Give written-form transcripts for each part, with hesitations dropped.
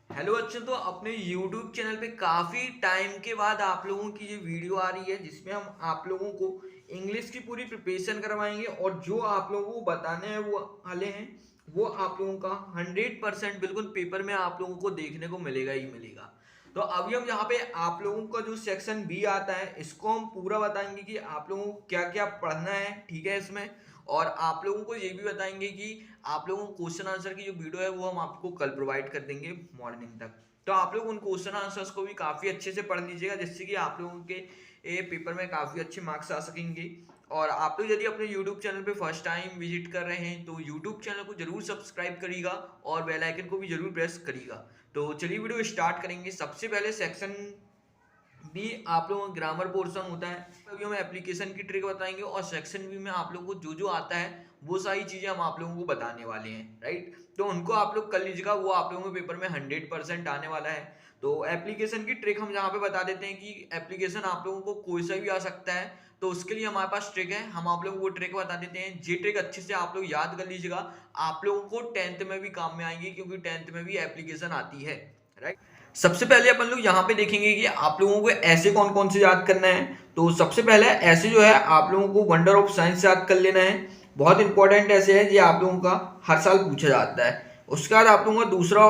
Hello बच्चों, तो अपने YouTube चैनल पे काफ़ी टाइम के बाद आप लोगों की ये वीडियो आ रही है जिसमें हम आप लोगों को इंग्लिश की पूरी प्रिपरेशन करवाएंगे और जो आप लोगों को बताने हैं वो वाले हैं वो आप लोगों का 100% बिल्कुल पेपर में आप लोगों को देखने को मिलेगा ही मिलेगा। तो अभी हम यहाँ पे आप लोगों का जो सेक्शन बी आता है इसको हम पूरा बताएंगे कि आप लोगों को क्या क्या पढ़ना है, ठीक है इसमें। और आप लोगों को ये भी बताएंगे कि आप लोगों को क्वेश्चन आंसर की जो वीडियो है वो हम आपको कल प्रोवाइड कर देंगे मॉर्निंग तक। तो आप लोग उन क्वेश्चन आंसर्स को भी काफ़ी अच्छे से पढ़ लीजिएगा जिससे कि आप लोगों के पेपर में काफ़ी अच्छे मार्क्स आ सकेंगे। और आप लोग यदि अपने यूट्यूब चैनल पे फर्स्ट टाइम विजिट कर रहे हैं तो यूट्यूब चैनल को जरूर सब्सक्राइब करिएगा और बेल आइकन को भी जरूर प्रेस करिएगा। तो चलिए वीडियो स्टार्ट करेंगे। सबसे पहले सेक्शन बी आप लोगों का ग्रामर पोर्शन होता है। अभी हम एप्लीकेशन की ट्रिक बताएंगे और सेक्शन बी में आप लोगों को जो जो आता है वो सारी चीजें हम आप लोगों को बताने वाले हैं, राइट। तो उनको आप लोग कर लीजिएगा, वो आप लोगों के पेपर में 100% आने वाला है। तो एप्लीकेशन की ट्रिक हम यहाँ पे बता देते हैं कि एप्लीकेशन आप लोगों को कोई सा भी आ सकता है। तो उसके लिए हमारे पास ट्रिक है, हम आप लोगों को वो ट्रिक बता देते हैं। ये ट्रिक अच्छे से आप लोग याद कर लीजिएगा, आप लोगों को 10th में भी काम में आएंगी क्योंकि 10th में भी एप्लीकेशन आती है, राइट। सबसे पहले अपन लोग यहाँ पे देखेंगे कि आप लोगों को ऐसे कौन कौन से याद करना है। तो सबसे पहले ऐसे जो है आप लोगों को वंडर ऑफ साइंस याद कर लेना है। बहुत इंपॉर्टेंट ऐसे है, ये आप लोगों का हर साल पूछा जाता है। उसके बाद आप लोगों का दूसरा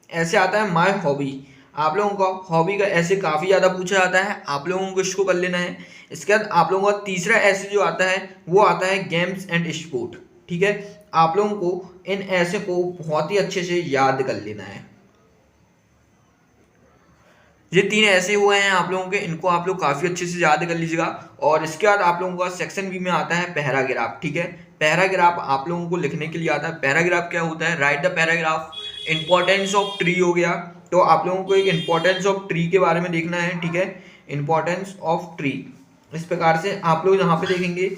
ऐसे आता है माय हॉबी। आप लोगों का हॉबी का ऐसे काफ़ी ज़्यादा पूछा जाता है, आप लोगों को इसको कर लेना है। इसके बाद आप लोगों का तीसरा ऐसे जो आता है वो आता है गेम्स एंड स्पोर्ट, ठीक है। आप लोगों को इन ऐसे को बहुत ही अच्छे से याद कर लेना है। ये तीन ऐसे हुए हैं आप लोगों के, इनको आप लोग काफी अच्छे से याद कर लीजिएगा। और इसके बाद आप लोगों का सेक्शन बी में आता है पैराग्राफ, ठीक है। पैराग्राफ आप लोगों को लिखने के लिए आता है। पैराग्राफ क्या होता है, right the paragraph. Importance of tree हो गया, तो आप लोगों को एक इंपॉर्टेंस ऑफ ट्री के बारे में देखना है, ठीक है। इंपॉर्टेंस ऑफ ट्री इस प्रकार से आप लोग यहाँ पे देखेंगे।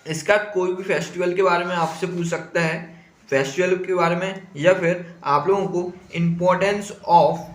इसका कोई भी फेस्टिवल के बारे में आपसे पूछ सकता है, फेस्टिवल के बारे में, या फिर आप लोगों को इम्पोर्टेंस ऑफ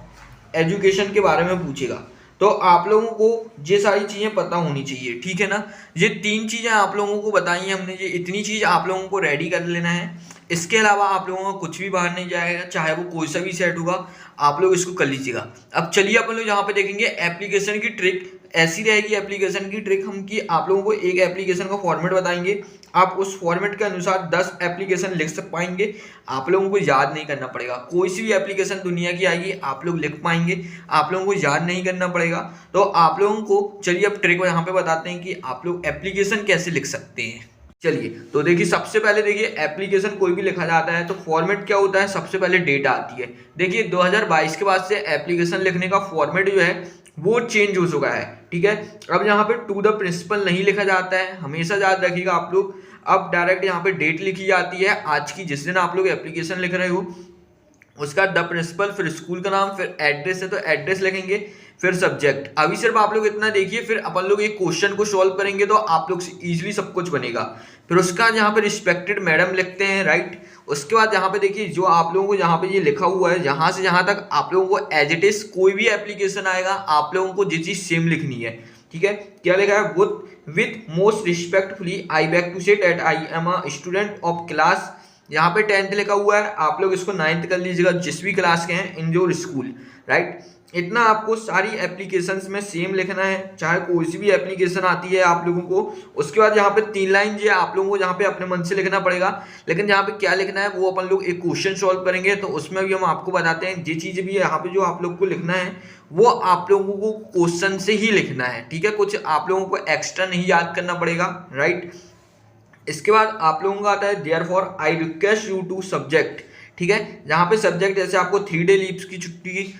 एजुकेशन के बारे में पूछेगा। तो आप लोगों को ये सारी चीज़ें पता होनी चाहिए, ठीक है ना। ये तीन चीज़ें आप लोगों को बताई हैं हमने, ये इतनी चीज़ आप लोगों को रेडी कर लेना है। इसके अलावा आप लोगों का कुछ भी बाहर नहीं जाएगा, चाहे वो कोई सा भी सेट होगा, आप लोग इसको कर लीजिएगा। अब चलिए अपन लोग यहाँ पे देखेंगे एप्लीकेशन की ट्रिक। ऐसी रहेगी एप्लीकेशन की ट्रिक हम कि आप लोगों को एक एप्लीकेशन का फॉर्मेट बताएंगे, आप उस फॉर्मेट के अनुसार 10 एप्लीकेशन लिख सक पाएंगे। आप लोगों को याद नहीं करना पड़ेगा, कोई सी भी एप्लीकेशन दुनिया की आएगी आप लोग लिख पाएंगे, आप लोगों को याद नहीं करना पड़ेगा। तो आप लोगों को चलिए अब ट्रिक यहाँ पे बताते हैं कि आप लोग एप्लीकेशन कैसे लिख सकते हैं। चलिए तो देखिए, सबसे पहले देखिए एप्लीकेशन कोई भी लिखा जाता है तो फॉर्मेट क्या होता है, सबसे पहले डेट आती है। देखिए 2022 के बाद से एप्लीकेशन लिखने का फॉर्मेट जो है वो चेंज हो चुका है, ठीक है। अब यहाँ पे टू द प्रिंसिपल नहीं लिखा जाता है, हमेशा याद रखिएगा आप लोग। अब डायरेक्ट यहाँ पे डेट लिखी जाती है आज की, जिस दिन आप लोग एप्लीकेशन लिख रहे हो। उसका द प्रिंसिपल, फिर स्कूल का नाम, फिर एड्रेस है तो एड्रेस लिखेंगे, फिर सब्जेक्ट। अभी सिर्फ आप लोग इतना देखिए, फिर अपन लोग एक क्वेश्चन को सॉल्व करेंगे तो आप लोग से इजीली सब कुछ बनेगा। फिर उसका यहाँ पे रिस्पेक्टेड मैडम लिखते हैं, राइट। उसके बाद यहाँ पे देखिए जो आप लोगों को यहाँ पे ये लिखा हुआ है, यहाँ से यहाँ तक आप लोगों को एज इट इज कोई भी एप्लीकेशन आएगा आप लोगों को ये चीज सेम लिखनी है, ठीक है। क्या लिखा है, with most respectfully I beg to say that I am a student of class, यहाँ पे 10th लिखा हुआ है, आप लोग इसको 9th कर लीजिएगा जिस भी क्लास के हैं, इन योर स्कूल, राइट। इतना आपको सारी एप्लीकेशंस में सेम लिखना है, चाहे कोई सी भी एप्लीकेशन आती है आप लोगों को। उसके बाद यहाँ पे 3 लाइन जो है आप लोगों को यहाँ पे अपने मन से लिखना पड़ेगा, लेकिन यहाँ पे क्या लिखना है वो अपन लोग एक क्वेश्चन सॉल्व करेंगे तो उसमें भी हम आपको बताते हैं। ये चीज़ भी यहाँ पे जो आप लोग को लिखना है वो आप लोगों को क्वेश्चन से ही लिखना है, ठीक है। कुछ आप लोगों को एक्स्ट्रा नहीं याद करना पड़ेगा, राइट। इसके बाद आप लोगों का आता है therefore I request you to subject, ठीक है। यहाँ पे सब्जेक्ट जैसे आपको 3 डे लीव्स की छुट्टी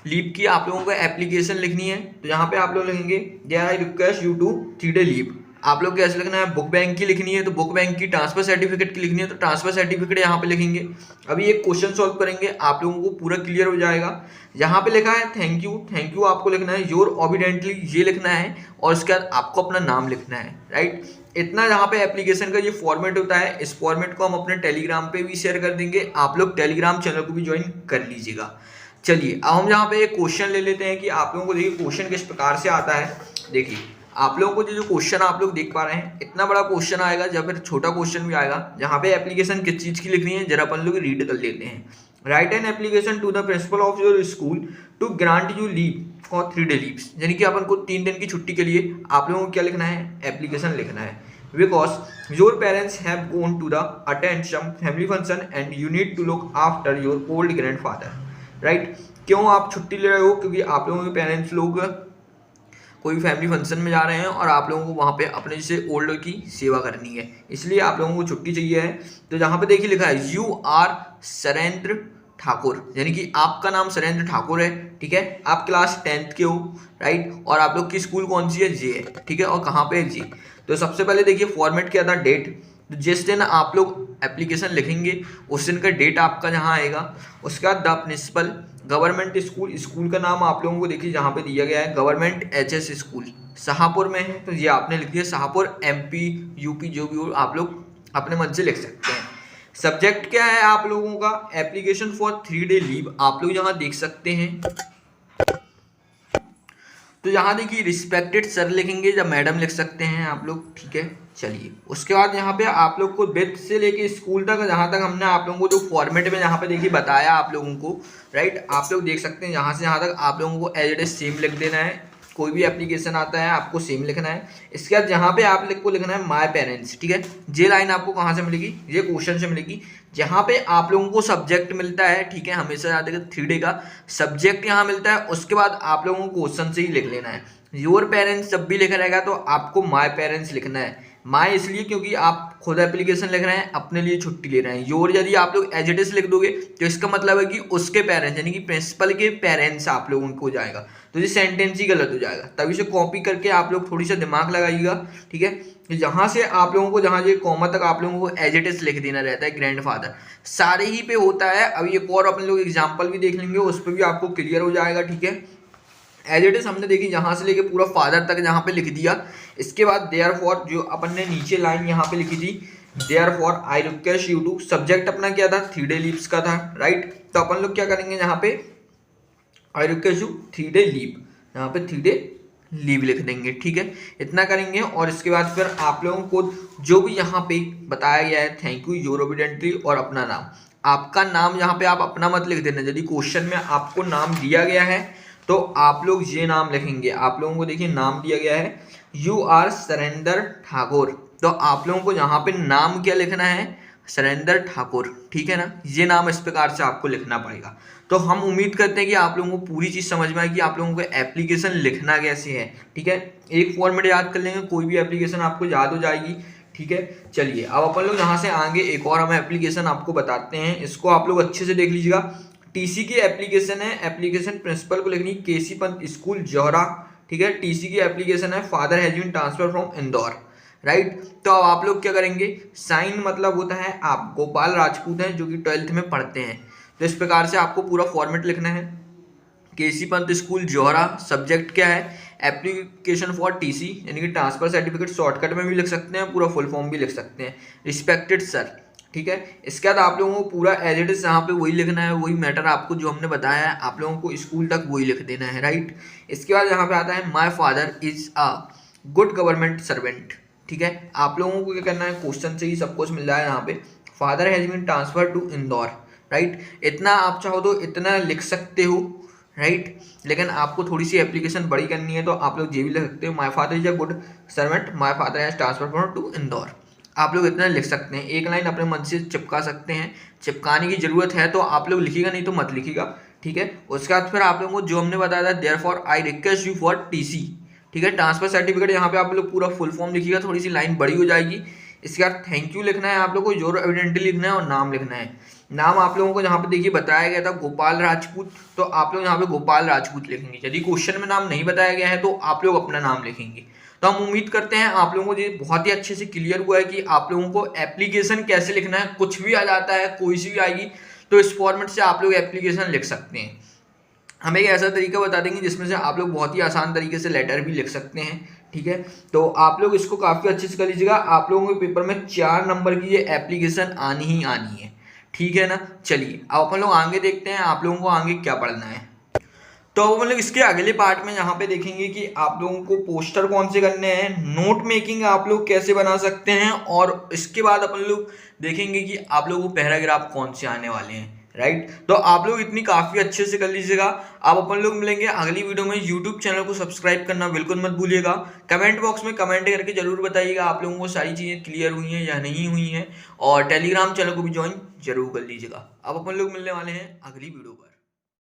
लीव की आप लोगों को एप्लीकेशन लिखनी है तो यहाँ पे आप लोग लिखेंगे there I request you to 3 day leave. आप लोग कैसे लिखना है, बुक बैंक की लिखनी है तो बुक बैंक की, ट्रांसफर सर्टिफिकेट की लिखनी है तो ट्रांसफर सर्टिफिकेट यहाँ पे लिखेंगे। अभी एक क्वेश्चन सॉल्व करेंगे आप लोगों को पूरा क्लियर हो जाएगा। यहाँ पे लिखा है थैंक यू, थैंक यू आपको लिखना है, योर ऑबिडेंटली ये लिखना है, और उसके बाद आपको अपना नाम लिखना है, राइट। इतना यहाँ पे एप्लीकेशन का ये फॉर्मेट होता है। इस फॉर्मेट को हम अपने टेलीग्राम पे भी शेयर कर देंगे, आप लोग टेलीग्राम चैनल को भी ज्वाइन कर लीजिएगा। चलिए अब हम यहाँ पे एक क्वेश्चन ले लेते हैं कि आप लोगों को देखिए क्वेश्चन किस प्रकार से आता है। देखिए आप लोगों को जो क्वेश्चन आप लोग देख पा रहे हैं, इतना बड़ा क्वेश्चन आएगा या फिर छोटा क्वेश्चन भी आएगा। जहाँ पे एप्लीकेशन किस चीज़ की लिखनी है जरा अपन लोग रीड कर लेते हैं। Write an application to the principal of your school to grant you leave for 3 day leaves, यानी कि अपन को 3 दिन की छुट्टी के लिए आप लोगों को क्या लिखना है, एप्लीकेशन लिखना है। Because your parents have gone to the attend some family function and you need to look after your old grandfather. Right, क्यों आप छुट्टी ले रहे हो, क्योंकि आप लोगों के पेरेंट्स लोग कोई फैमिली फंक्शन में जा रहे हैं और आप लोगों को वहाँ पे अपने जैसे ओल्ड की सेवा करनी है, इसलिए आप लोगों को छुट्टी चाहिए है। तो यहाँ पे देखिए लिखा है यू आर सरेंद्र ठाकुर, यानी कि आपका नाम सरेंद्र ठाकुर है। ठीक है, आप क्लास 10th के हो। राइट, और आप लोग की स्कूल कौन सी है, जे है। ठीक है, और कहाँ पे है, जे। तो सबसे पहले देखिए फॉर्मेट क्या था, डेट। तो जिस दिन आप लोग एप्लीकेशन लिखेंगे उस दिन का डेट आपका जहाँ आएगा। उसके बाद the principal government school, school का नाम आप लोगों को देखिए जहाँ पे दिया गया है गवर्नमेंट एचएस स्कूल, शाहपुर में है। तो ये आपने लिख दिया शाहपुर, एमपी यूपी जो भी हो आप लोग अपने मन से लिख सकते हैं। सब्जेक्ट क्या है आप लोगों का, एप्लीकेशन फॉर 3 day लीव, आप लोग यहाँ देख सकते हैं। तो यहाँ देखिए रिस्पेक्टेड सर लिखेंगे या मैडम लिख सकते हैं आप लोग। ठीक है, चलिए उसके बाद यहाँ पे आप लोग को विथ से लेके स्कूल तक, जहाँ तक हमने आप लोगों को जो फॉर्मेट में यहाँ पे देखिए बताया आप लोगों को। राइट, आप लोग देख सकते हैं यहाँ से यहाँ तक आप लोगों को एज इट इज सेम लिख देना है। कोई भी एप्लीकेशन आता है आपको सेम लिखना है। इसके बाद यहाँ पे आप को लिखना है माय पेरेंट्स। ठीक है, ये लाइन आपको कहाँ से मिलेगी, ये क्वेश्चन से मिलेगी, जहाँ पे आप लोगों को सब्जेक्ट मिलता है। ठीक है, हमेशा याद रखिए 3 day का सब्जेक्ट यहाँ मिलता है, उसके बाद आप लोगों को क्वेश्चन से ही लिख लेना है। योर पेरेंट्स जब भी लिखा रहेगा तो आपको माय पेरेंट्स लिखना है। माय इसलिए क्योंकि आप खुद एप्लीकेशन लिख रहे हैं, अपने लिए छुट्टी ले रहे हैं। योर यदि आप लोग एज इट इज लिख दोगे तो इसका मतलब है कि उसके पेरेंट्स, यानी कि प्रिंसिपल के पेरेंट्स आप लोगों को जाएगा, तो ये सेंटेंस ही गलत हो जाएगा। तभी से कॉपी करके आप लोग थोड़ी सा दिमाग लगाइएगा। ठीक है, यहाँ से आप लोगों को जहाँ ये कॉमा तक आप लोगों को एज इट इज लिख देना रहता है, ग्रैंडफादर सारे ही पे होता है। अभी एक और अपन लोग एग्जाम्पल भी देख लेंगे, उस पर भी आपको क्लियर हो जाएगा। ठीक है, एज इट इज हमने देखी यहाँ से लेके पूरा फादर तक यहाँ पे लिख दिया। इसके बाद देयर फॉर, जो अपन ने नीचे लाइन यहाँ पे लिखी थी, therefore I request you to, subject अपना क्या था, 3 day लीव्स का था। राइट, तो अपन लोग क्या करेंगे यहाँ पे, आई रिक्वेस्ट यू 3 day लीव, यहाँ पे 3 day लीव लिख देंगे। ठीक है, इतना करेंगे और इसके बाद फिर आप लोगों को जो भी यहाँ पे बताया गया है, थैंक यू, योर ओबिडेंटली, और अपना नाम, आपका नाम यहाँ पे आप अपना मत लिख देना। यदि क्वेश्चन में आपको नाम दिया गया है तो आप लोग ये नाम लिखेंगे। आप लोगों को देखिए नाम दिया गया है यू आर सरेंद्र ठाकुर, तो आप लोगों को यहाँ पे नाम क्या लिखना है, सरेंद्र ठाकुर। ठीक है ना, ये नाम इस प्रकार से आपको लिखना पड़ेगा। तो हम उम्मीद करते हैं कि आप लोगों को पूरी चीज़ समझ में आए कि आप लोगों को एप्लीकेशन लिखना कैसे है। ठीक है, एक फॉर्मेट याद कर लेंगे, कोई भी एप्लीकेशन आपको याद हो जाएगी। ठीक है, चलिए अब अपन लोग यहाँ से आगे एक और हम एप्लीकेशन आपको बताते हैं, इसको आप लोग अच्छे से देख लीजिएगा। टीसी की एप्लीकेशन है, एप्लीकेशन प्रिंसिपल को लिखनी केसी पंत स्कूल जौहरा। ठीक है, टीसी की एप्लीकेशन है, father has been transfer from Indore. Right, तो अब आप लोग क्या करेंगे, साइन मतलब होता है आप गोपाल राजपूत हैं जो कि 12th में पढ़ते हैं। तो इस प्रकार से आपको पूरा फॉर्मेट लिखना है, केसी पंत स्कूल जौहरा, सब्जेक्ट क्या है, एप्लीकेशन फॉर टीसी, यानी कि ट्रांसफर सर्टिफिकेट, शॉर्टकट में भी लिख सकते हैं, पूरा फुल फॉर्म भी लिख सकते हैं, रिस्पेक्टेड सर। ठीक है, इसके बाद आप लोगों को पूरा एज इट इज यहाँ पे वही लिखना है, वही मैटर आपको जो हमने बताया है आप लोगों को स्कूल तक वही लिख देना है। राइट, इसके बाद यहाँ पे आता है my father is a good government servant. ठीक है, आप लोगों को क्या करना है, क्वेश्चन से ही सब कुछ मिल रहा है यहाँ पे, father has been transfer to Indore. Right, इतना आप चाहो तो इतना लिख सकते हो। राइट, लेकिन आपको थोड़ी सी एप्लीकेशन बड़ी करनी है तो आप लोग ये भी लिख सकते हो, my father is a good servant, my father has transfer from to Indore. आप लोग इतना लिख सकते हैं, एक लाइन अपने मन से चिपका सकते हैं, चिपकाने की जरूरत है तो आप लोग लिखिएगा, नहीं तो मत लिखिएगा। ठीक है, उसके बाद फिर आप लोगों को जो हमने बताया था, therefore I request you for TC. ठीक है, ट्रांसफर सर्टिफिकेट, यहाँ पे आप लोग पूरा फुल फॉर्म लिखिएगा, थोड़ी सी लाइन बड़ी हो जाएगी। इसके बाद थैंक यू लिखना है आप लोग को, योर एविडेंटली लिखना है और नाम लिखना है। नाम आप लोगों को यहाँ पे देखिए बताया गया था गोपाल राजपूत, तो आप लोग यहाँ पे गोपाल राजपूत लिखेंगे। यदि क्वेश्चन में नाम नहीं बताया गया है तो आप लोग अपना नाम लिखेंगे। तो हम उम्मीद करते हैं आप लोगों को ये बहुत ही अच्छे से क्लियर हुआ है कि आप लोगों को एप्लीकेशन कैसे लिखना है। कुछ भी आ जाता है, कोई सी भी आएगी तो इस फॉर्मेट से आप लोग एप्लीकेशन लिख सकते हैं। हम एक ऐसा तरीका बता देंगे जिसमें से आप लोग बहुत ही आसान तरीके से लेटर भी लिख सकते हैं। ठीक है, तो आप लोग इसको काफ़ी अच्छे से कर लीजिएगा। आप लोगों के पेपर में 4 नंबर की ये एप्लीकेशन आनी ही आनी है। ठीक है ना, चलिए अब अपन लोग आगे देखते हैं आप लोगों को आगे क्या पढ़ना है। तो अब हम लोग इसके अगले पार्ट में यहाँ पे देखेंगे कि आप लोगों को पोस्टर कौन से करने हैं, नोट मेकिंग आप लोग कैसे बना सकते हैं, और इसके बाद अपन लोग देखेंगे कि आप लोगों को पैराग्राफ कौन से आने वाले हैं। राइट। तो आप लोग इतनी काफ़ी अच्छे से कर लीजिएगा। अब अपन लोग मिलेंगे अगली वीडियो में। यूट्यूब चैनल को सब्सक्राइब करना बिल्कुल मत भूलिएगा। कमेंट बॉक्स में कमेंट करके जरूर बताइएगा आप लोगों को सारी चीज़ें क्लियर हुई हैं या नहीं हुई हैं, और टेलीग्राम चैनल को भी ज्वाइन जरूर कर लीजिएगा। अब अपन लोग मिलने वाले हैं अगली वीडियो पर।